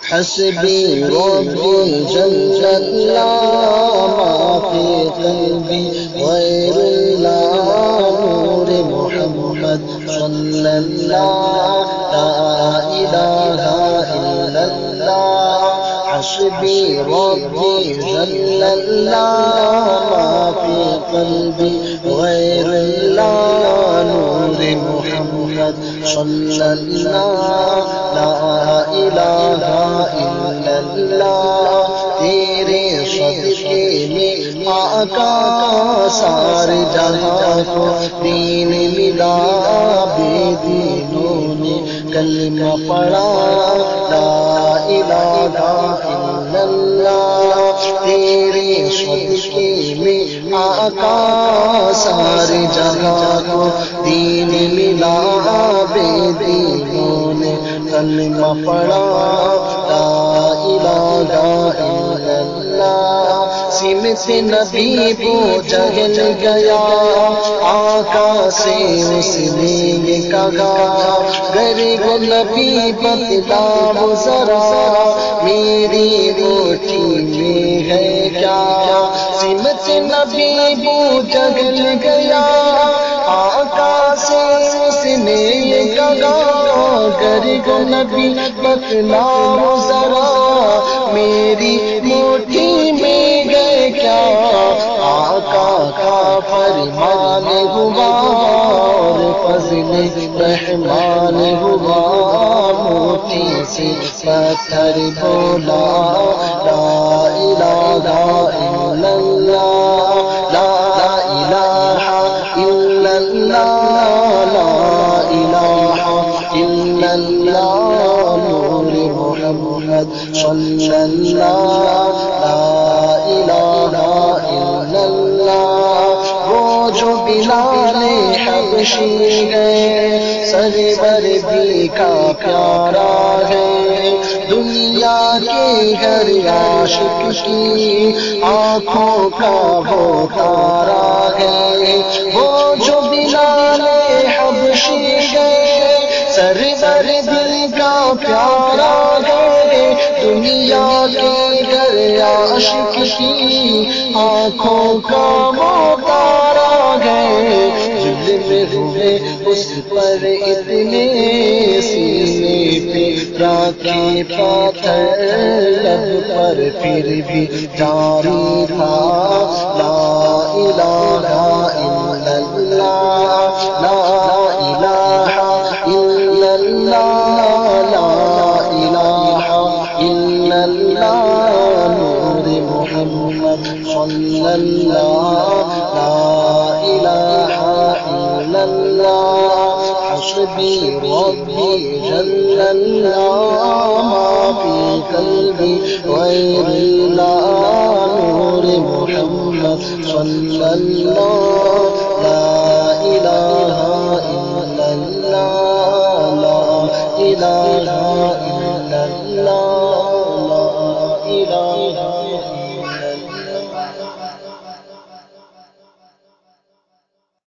حسبي ربي جل الله ما في قلبي غير الله نور محمد صلى الله لا إله إلا الله حسبي ربي جل الله ما في قلبي غير الله نور محمد صلى الله لا إله إلا الله تیرے صدقے میں آقا سارے جہاں کو دین ملا بے دینوں نے کلمہ پڑھا لا الہ الا اللہ تیرے صدقے میں آقا سارے جہاں کو دین ملا بے دینوں نے کلمہ پڑھا لا الہ الا اللہ سمت نبی وہ جگل گیا آقا سے اس نے کہا غریب نبی بتلا وہ ذرا میری روٹی میں ہے کیا سمت نبی وہ جگل گیا آقا سے اس نے کہا غریب نبی بتلا وہ ذرا میری موٹی میں گئے کیا آقا کا فرمان ہوا اور فضل رحمان ہوا موٹی سے پتھر بولا لا الہ الا اللہ لا الہ الا اللہ لا الہ الا اللہ نور محمد صلی اللہ لا الہ الا اللہ وہ جو بلال حبشی ہے سرور بھی کا پیارا ہے دنیا کے ہر عاشق کی آنکھوں کا وہ تارا ہے وہ جو بلال حبشی ہے سرور دل کا پیارا ہے دنیا کے ہر عاشق کی آنکھوں کا وہ تارا ہے ظلم ہوئے اس پر اتنے سینے پہ راکھی پاتھر لب پر پھر بھی جاری تھا لا الہ الا اللہ لا الہ الا اللہ لا الہ الا اللہ نور محمد صلی اللہ لا الہ الا اللہ حسبی ربی جل اللہ ما فی قلبی غیر اللہ نور محمد صلی اللہ لا الہ الا اللہ لا الہ الا اللہ لا الہ